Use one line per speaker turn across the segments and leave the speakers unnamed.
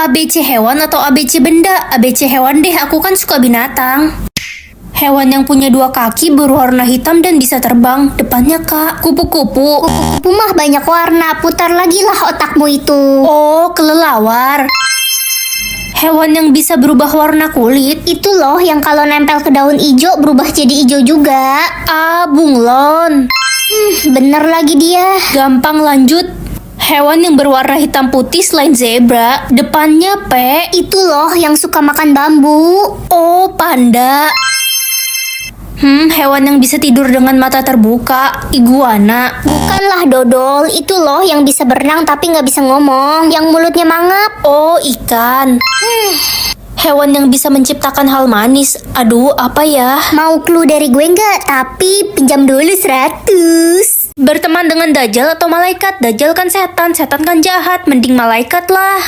ABC hewan atau ABC benda? ABC hewan deh, aku kan suka binatang. Hewan yang punya 2 kaki berwarna hitam dan bisa terbang. Depannya Kak, kupu-kupu.
Kupu-kupu mah banyak warna, putar lagi lah otakmu itu.
Oh, kelelawar. Hewan yang bisa berubah warna kulit.
Itu loh yang kalau nempel ke daun ijo berubah jadi ijo juga.
Ah, bunglon.
Bener lagi dia.
Gampang, lanjut. Hewan yang berwarna hitam putih selain zebra. Depannya P.
Itu loh yang suka makan bambu.
Oh, panda. Hewan yang bisa tidur dengan mata terbuka. Iguana.
Bukanlah dodol, itu loh yang bisa berenang tapi nggak bisa ngomong, yang mulutnya mangap.
Oh, ikan. Hewan yang bisa menciptakan hal manis. Aduh, apa ya?
Mau clue dari gue nggak? Tapi pinjam dulu 100.
Berteman dengan Dajjal atau malaikat? Dajjal kan setan, setan kan jahat. Mending malaikat lah.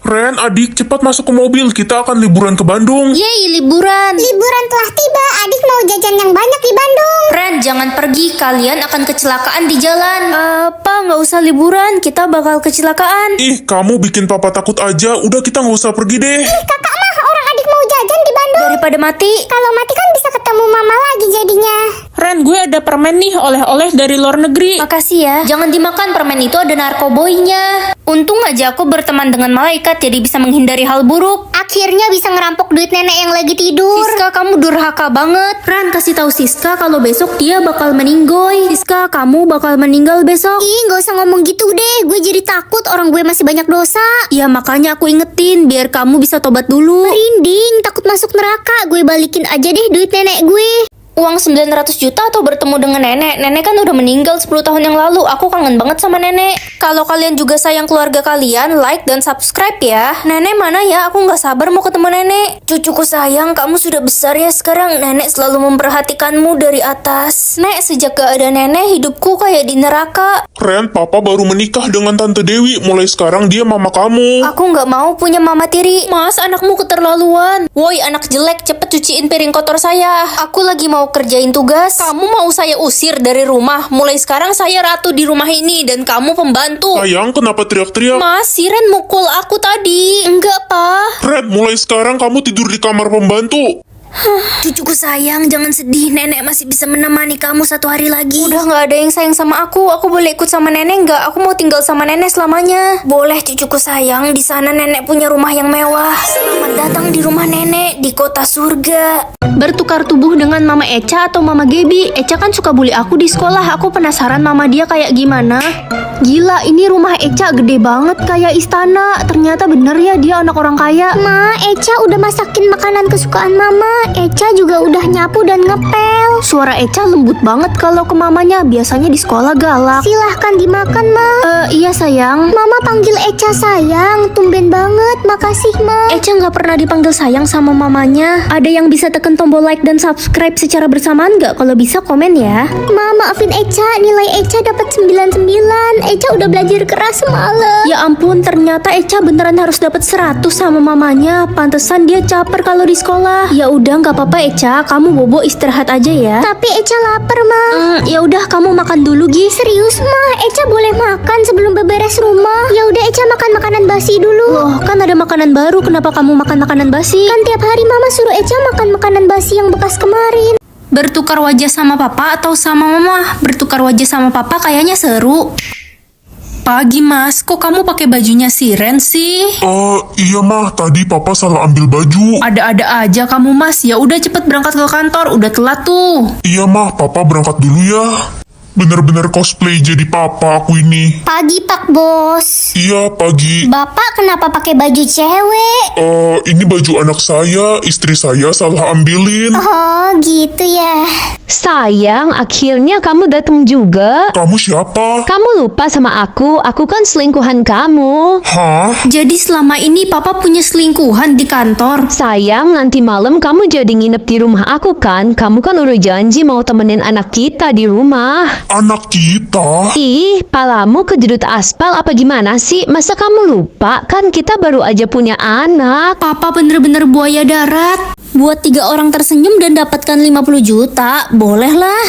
Ren, adik, cepat masuk ke mobil. Kita akan liburan ke Bandung.
Yeay, liburan.
Liburan telah tiba, adik mau jajan yang banyak di Bandung.
Ren, jangan pergi. Kalian akan kecelakaan di jalan. Apa? Nggak usah liburan. Kita bakal kecelakaan.
Ih, kamu bikin papa takut aja. Udah, kita nggak usah pergi deh.
Kakak mah orang adik mau jajan di Bandung.
Daripada mati.
Kalau mati kan bisa ketemu mama lagi jadinya.
Ren, gue ada permen nih, oleh-oleh dari luar negeri.
Makasih ya. Jangan dimakan, permen itu ada narkoboinya. Untung aja aku berteman dengan malaikat, jadi bisa menghindari hal buruk.
Akhirnya bisa ngerampok duit nenek yang lagi tidur.
Siska, kamu durhaka banget. Ran, kasih tahu Siska kalau besok dia bakal meninggoy. Siska, kamu bakal meninggal besok.
Ih, gak usah ngomong gitu deh. Gue jadi takut, orang gue masih banyak dosa.
Ya makanya aku ingetin, biar kamu bisa tobat dulu.
Merinding, takut masuk neraka. Gue balikin aja deh duit nenek gue.
Uang 900 juta atau bertemu dengan nenek? Nenek kan udah meninggal 10 tahun yang lalu. Aku kangen banget sama nenek. Kalau kalian juga sayang keluarga kalian, like dan subscribe ya. Nenek mana ya? Aku nggak sabar mau ketemu nenek. Cucuku sayang, kamu sudah besar ya sekarang. Nenek selalu memperhatikanmu dari atas. Nek, sejak gak ada nenek, hidupku kayak di neraka.
Ren, papa baru menikah dengan Tante Dewi. Mulai sekarang dia mama kamu.
Aku nggak mau punya mama tiri. Mas, anakmu keterlaluan. Woi, anak jelek, cepet cuciin piring kotor saya. Aku lagi mau kerjain tugas. Kamu mau saya usir dari rumah. Mulai sekarang saya ratu di rumah ini dan kamu pembantu.
Sayang, kenapa teriak-teriak?
Mas, si Ren mukul aku tadi. Enggak, Pa.
Ren, mulai sekarang kamu tidur di kamar pembantu.
Cucuku sayang, jangan sedih. Nenek masih bisa menemani kamu 1 hari lagi. Udah nggak ada yang sayang sama aku. Aku boleh ikut sama nenek nggak? Aku mau tinggal sama nenek selamanya. Boleh, cucuku sayang. Di sana nenek punya rumah yang mewah. Selamat datang di rumah nenek di kota surga. Bertukar tubuh dengan Mama Echa atau Mama Gaby. Echa kan suka bully aku di sekolah. Aku penasaran mama dia kayak gimana. Gila, ini rumah Echa gede banget kayak istana. Ternyata bener ya dia anak orang kaya.
Ma, Echa udah masakin makanan kesukaan mama. Echa juga udah nyapu dan ngepel.
Suara Echa lembut banget kalau ke mamanya. Biasanya di sekolah galak.
Silahkan dimakan, Ma.
Iya sayang.
Mama panggil Echa sayang. Tumben banget, makasih, Ma.
Echa nggak pernah dipanggil sayang sama mamanya. Ada yang bisa tekan tombol like dan subscribe secara bersamaan nggak? Kalau bisa komen ya.
Ma, maafin Echa. Nilai Echa dapat 99. Echa udah belajar keras semalam.
Ya ampun, ternyata Echa beneran harus dapat 100 sama mamanya. Pantesan dia caper kalau di sekolah. Ya udah, nggak apa-apa Echa. Kamu bobo istirahat aja ya.
Tapi Echa lapar, Ma.
Ya udah, kamu makan dulu, Gi.
Serius, Ma? Echa boleh makan sebelum beberes rumah? Ya udah, Echa makan makanan basi dulu.
Loh, kan ada makanan baru. Kenapa kamu makan makanan basi?
Kan tiap hari Mama suruh Echa makan makanan basi yang bekas kemarin.
Bertukar wajah sama papa atau sama mama? Bertukar wajah sama papa kayaknya seru. Pagi Mas, kok kamu pakai bajunya si Ren sih?
Iya mah, tadi papa salah ambil baju.
Ada-ada aja kamu Mas. Ya udah cepet berangkat ke kantor, udah telat tuh.
Iya mah, papa berangkat dulu ya. Bener-bener cosplay jadi papa aku ini.
Pagi, Pak Bos.
Iya, pagi.
Bapak kenapa pakai baju cewek?
Ini baju anak saya, istri saya salah ambilin.
Oh, gitu ya.
Sayang, akhirnya kamu datang juga.
Kamu siapa?
Kamu lupa sama aku kan selingkuhan kamu.
Hah?
Jadi selama ini papa punya selingkuhan di kantor.
Sayang, nanti malam kamu jadi nginep di rumah aku kan? Kamu kan udah janji mau temenin anak kita di rumah.
Anak kita?
Ih, palamu kejedut aspal apa gimana sih? Masa kamu lupa? Kan kita baru aja punya anak.
Papa bener-bener buaya darat. Buat 3 orang tersenyum dan dapatkan 50 juta, bolehlah.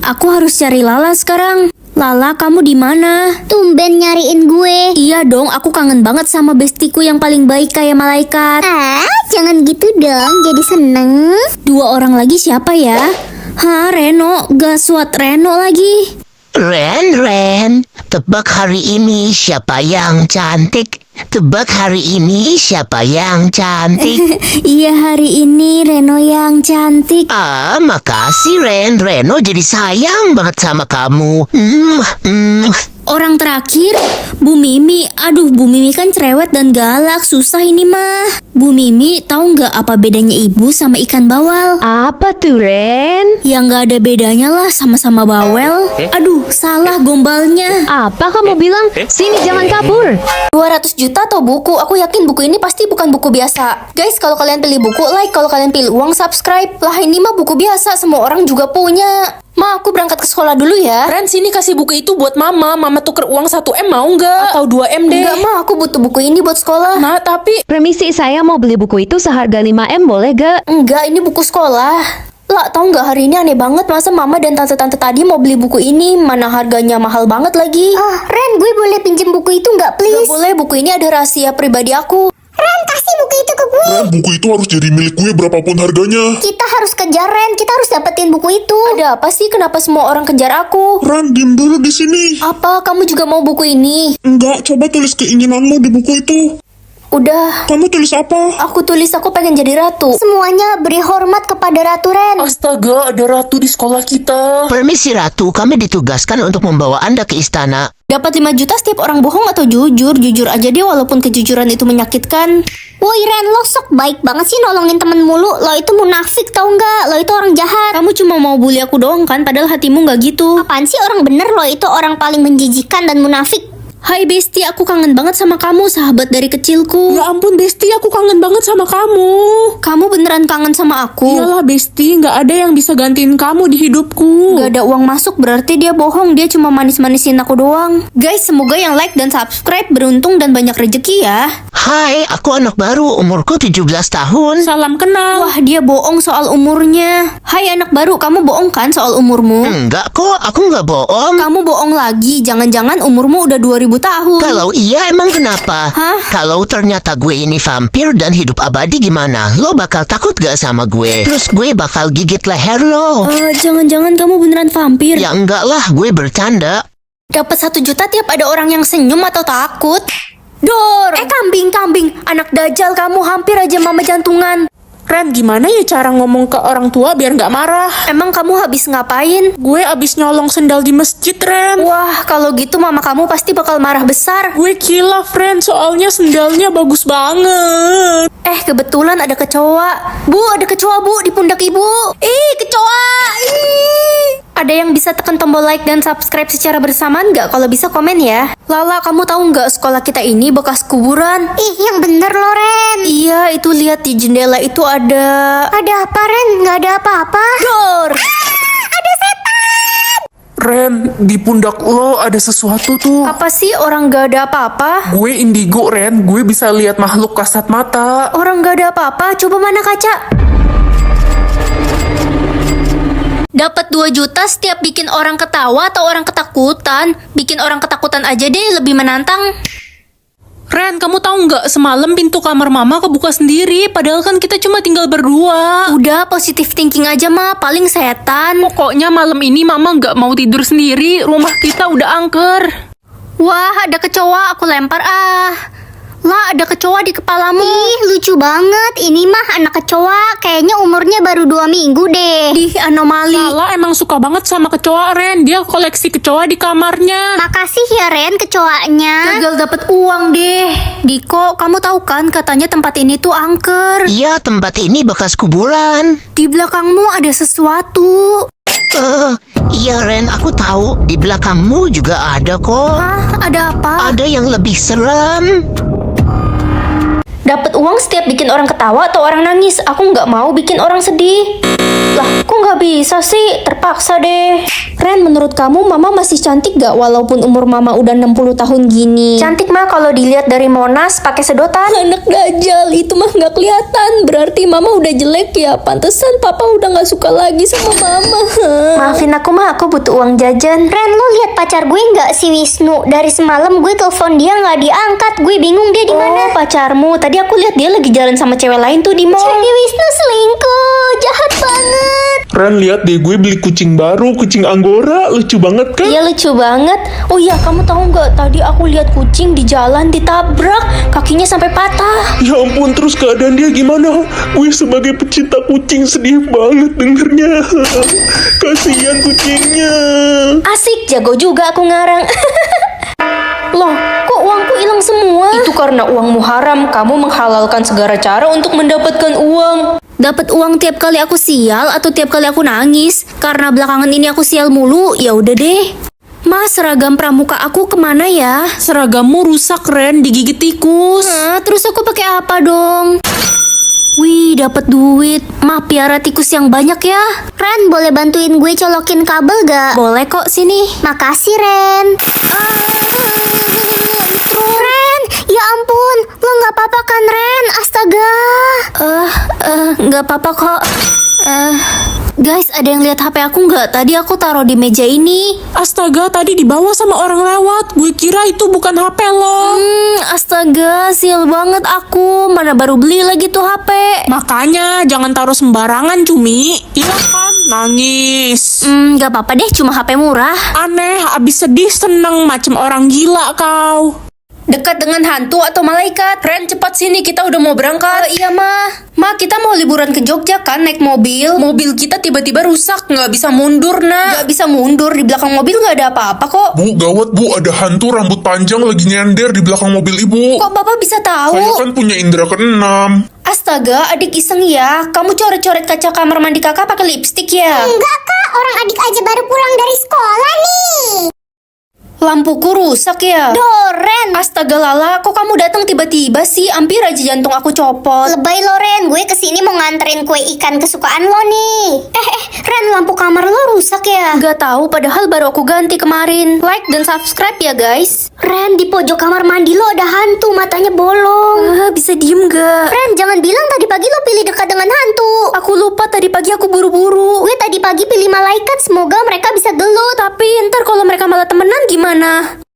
Aku harus cari Lala sekarang. Lala, kamu di mana?
Tumben nyariin gue.
Iya dong, aku kangen banget sama bestiku yang paling baik kayak malaikat.
Jangan gitu dong, jadi seneng.
Dua orang lagi siapa ya? Hah, Reno, gaswat Reno lagi.
Ren, tebak hari ini siapa yang cantik? Tebak hari ini siapa yang cantik?
Iya, hari ini Reno yang cantik.
Makasih Ren. Reno jadi sayang banget sama kamu.
Orang terakhir, Bu Mimi. Aduh, Bu Mimi kan cerewet dan galak, susah ini mah. Bu Mimi, tahu nggak apa bedanya ibu sama ikan bawal?
Apa tuh, Ren?
Ya nggak ada bedanya lah, sama-sama bawel. Aduh, salah gombalnya.
Apa kamu bilang? Sini, jangan kabur.
200 juta atau buku? Aku yakin buku ini pasti bukan buku biasa. Guys, kalau kalian pilih buku, like. Kalau kalian pilih uang, subscribe. Lah, ini mah buku biasa, semua orang juga punya. Ma, aku berangkat ke sekolah dulu ya.
Ren, sini kasih buku itu buat mama. Mama tuker uang 1M mau nggak? Atau 2M deh.
Enggak, Ma, aku butuh buku ini buat sekolah.
Ma, tapi...
Permisi, saya mau beli buku itu seharga 5M, boleh gak?
Enggak, ini buku sekolah. Lah, tau nggak hari ini aneh banget, masa mama dan tante-tante tadi mau beli buku ini, mana harganya mahal banget lagi.
Ren, gue boleh pinjem buku itu nggak, please?
Gak boleh, buku ini ada rahasia pribadi aku.
Ren, kasih buku itu ke gue.
Ren, buku itu harus jadi milik gue berapapun harganya.
Kita harus kejar Ren, kita harus dapetin buku itu.
Ada apa sih? Kenapa semua orang kejar aku?
Ren, diem dulu di sini.
Apa? Kamu juga mau buku ini?
Enggak, coba tulis keinginanmu di buku itu.
Udah,
Kamu tulis apa?
aku tulis aku pengen jadi ratu.
Semuanya beri hormat kepada Ratu Ren.
Astaga, ada ratu di sekolah kita.
Permisi Ratu, kami ditugaskan untuk membawa Anda ke istana.
Dapat 5 juta setiap orang bohong atau jujur? Jujur aja deh walaupun kejujuran itu menyakitkan.
Woi Ren, lo sok baik banget sih nolongin temen mulu. Lo itu munafik tau nggak? Lo itu orang jahat.
Kamu cuma mau bully aku doang kan? Padahal hatimu nggak gitu.
Apaan sih orang bener? Lo itu orang paling menjijikan dan munafik.
Hai Besti, aku kangen banget sama kamu, sahabat dari kecilku.
Ya ampun, Besti, aku kangen banget sama kamu.
Kamu beneran kangen sama aku?
Iyalah, Besti, nggak ada yang bisa gantiin kamu di hidupku.
Gak ada uang masuk, berarti dia bohong. Dia cuma manis-manisin aku doang. Guys, semoga yang like dan subscribe beruntung dan banyak rezeki ya.
Hai, aku anak baru, umurku 17 tahun.
Salam kenal.
Wah, dia bohong soal umurnya. Hai anak baru, kamu bohong kan soal umurmu?
Enggak kok, aku nggak bohong.
Kamu bohong lagi, jangan-jangan umurmu udah 2000 tahun.
Kalau iya emang kenapa?
Hah?
Kalau ternyata gue ini vampir dan hidup abadi gimana? Lo bakal takut gak sama gue? Terus gue bakal gigit leher lo.
Jangan-jangan kamu beneran vampir.
Ya enggak lah, gue bercanda.
Dapat 1 juta tiap ada orang yang senyum atau takut. Dor! Kambing, anak dajal kamu, hampir aja mama jantungan.
Ren, gimana ya cara ngomong ke orang tua biar nggak marah?
Emang kamu habis ngapain?
Gue abis nyolong sendal di masjid, Ren.
Wah, kalau gitu mama kamu pasti bakal marah besar.
Gue kilaf, Ren, soalnya sendalnya bagus banget.
Kebetulan ada kecoa. Bu, ada kecoa bu di pundak ibu. Ih, kecoa. Ih. Ada yang bisa tekan tombol like dan subscribe secara bersamaan nggak? Kalau bisa komen ya. Lala, kamu tahu nggak sekolah kita ini bekas kuburan?
Ih, yang bener lo Ren.
Iya, itu lihat di jendela itu ada...
Ada apa Ren? Nggak ada apa-apa.
Dor!
Ren, di pundak lo ada sesuatu tuh.
Apa sih orang nggak ada apa-apa?
Gue indigo, Ren. Gue bisa lihat makhluk kasat mata.
Orang nggak ada apa-apa, coba mana kaca? Dapat 2 juta setiap bikin orang ketawa atau orang ketakutan. Bikin orang ketakutan aja deh, lebih menantang.
Ren, kamu tahu nggak semalam pintu kamar mama kebuka sendiri, padahal kan kita cuma tinggal berdua.
Udah, positive thinking aja mah, paling setan.
Pokoknya malam ini mama nggak mau tidur sendiri, rumah kita udah angker.
Wah, ada kecoa, aku lempar ah. Lah, ada kecoa di kepalamu.
Ih, lucu banget. Ini mah anak kecoa. Kayaknya umurnya baru 2 minggu deh.
Di anomali.
Lala emang suka banget sama kecoa, Ren. Dia koleksi kecoa di kamarnya.
Makasih ya Ren kecoanya.
Gagal dapet uang deh. Diko, kamu tahu kan katanya tempat ini tuh angker.
Iya, tempat ini bekas kuburan.
Di belakangmu ada sesuatu.
Iya Ren, aku tahu. Di belakangmu juga ada kok.
Hah, ada apa?
Ada yang lebih serem.
Dapat uang setiap bikin orang ketawa atau orang nangis. Aku nggak mau bikin orang sedih. Lah, kok nggak bisa sih? Terpaksa deh. Ren, menurut kamu mama masih cantik gak walaupun umur mama udah 60 tahun gini? Cantik mah kalau dilihat dari Monas pakai sedotan. Anak dajal, itu mah nggak kelihatan. Berarti mama udah jelek ya. Pantesan papa udah nggak suka lagi sama mama. Maafin aku mah, aku butuh uang jajan.
Ren, lo lihat pacar gue nggak si Wisnu? Dari semalam gue telepon dia nggak diangkat. Gue bingung dia di mana.
Oh, pacarmu. Tadi aku lihat dia lagi jalan sama cewek lain tuh di mall.
Jadi Wisnu selingkuh, jahat banget.
Ren, lihat deh gue beli kucing baru, kucing Anggora, lucu banget kan?
Iya, lucu banget. Oh iya, kamu tahu nggak? Tadi aku lihat kucing di jalan ditabrak, kakinya sampai patah.
Ya ampun, terus keadaan dia gimana? Gue sebagai pecinta kucing sedih banget dengernya. Kasihan kucingnya.
Asik, jago juga aku ngarang. Loh, kok uangku hilang semua? Itu karena uangmu haram. Kamu menghalalkan segala cara untuk mendapatkan uang. Dapat uang tiap kali aku sial atau tiap kali aku nangis? Karena belakangan ini aku sial mulu. Ya udah deh. Mas, seragam pramuka aku kemana ya?
Seragammu rusak, Ren, digigit tikus.
Terus aku pakai apa dong? Wih, dapat duit. Ma, piara tikus yang banyak ya.
Ren, boleh bantuin gue colokin kabel gak?
Boleh kok, sini.
Makasih, Ren. Ren, ya ampun, lo nggak apa-apa kan, Ren? Astaga.
Nggak apa-apa kok. Guys, ada yang lihat HP aku nggak? Tadi aku taruh di meja ini.
Astaga, tadi dibawa sama orang lewat. Gue kira itu bukan HP lo.
Astaga, sial banget aku. Mana baru beli lagi tuh HP.
Makanya jangan taruh sembarangan, Cumi. Iya kan, nangis.
Nggak apa-apa deh, cuma HP murah.
Aneh, abis sedih seneng macam orang gila kau.
Dekat dengan hantu atau malaikat? Ren, cepat sini, kita udah mau berangkat. Iya, Ma. Ma, kita mau liburan ke Jogja kan, naik mobil. Mobil kita tiba-tiba rusak, nggak bisa mundur, Nak. Nggak bisa mundur, di belakang mobil nggak ada apa-apa kok.
Bu, gawat bu, ada hantu rambut panjang lagi nyender di belakang mobil ibu.
Kok Bapak bisa tahu?
Saya kan punya indera keenam.
Astaga, adik iseng ya. Kamu coret-coret kaca kamar mandi kakak pakai lipstik ya?
Enggak, Kak. Orang adik aja baru pulang dari sekolah nih.
Lampuku rusak ya?
Ren.
Astaga Lala, kok kamu datang tiba-tiba sih? Hampir aja jantung aku copot.
Lebay lo, Ren. Gue kesini mau nganterin kue ikan kesukaan lo nih. Ren, lampu kamar lo rusak ya?
Gak tahu, padahal baru aku ganti kemarin. Like dan subscribe ya guys.
Ren, di pojok kamar mandi lo ada hantu, matanya bolong.
Bisa diem gak?
Ren, jangan bilang tadi pagi lo pilih dekat dengan hantu.
Aku lupa, tadi pagi aku buru-buru.
Gue tadi pagi pilih malaikat, semoga mereka bisa gelut.
Tapi ntar kalau mereka malah temenan gimana?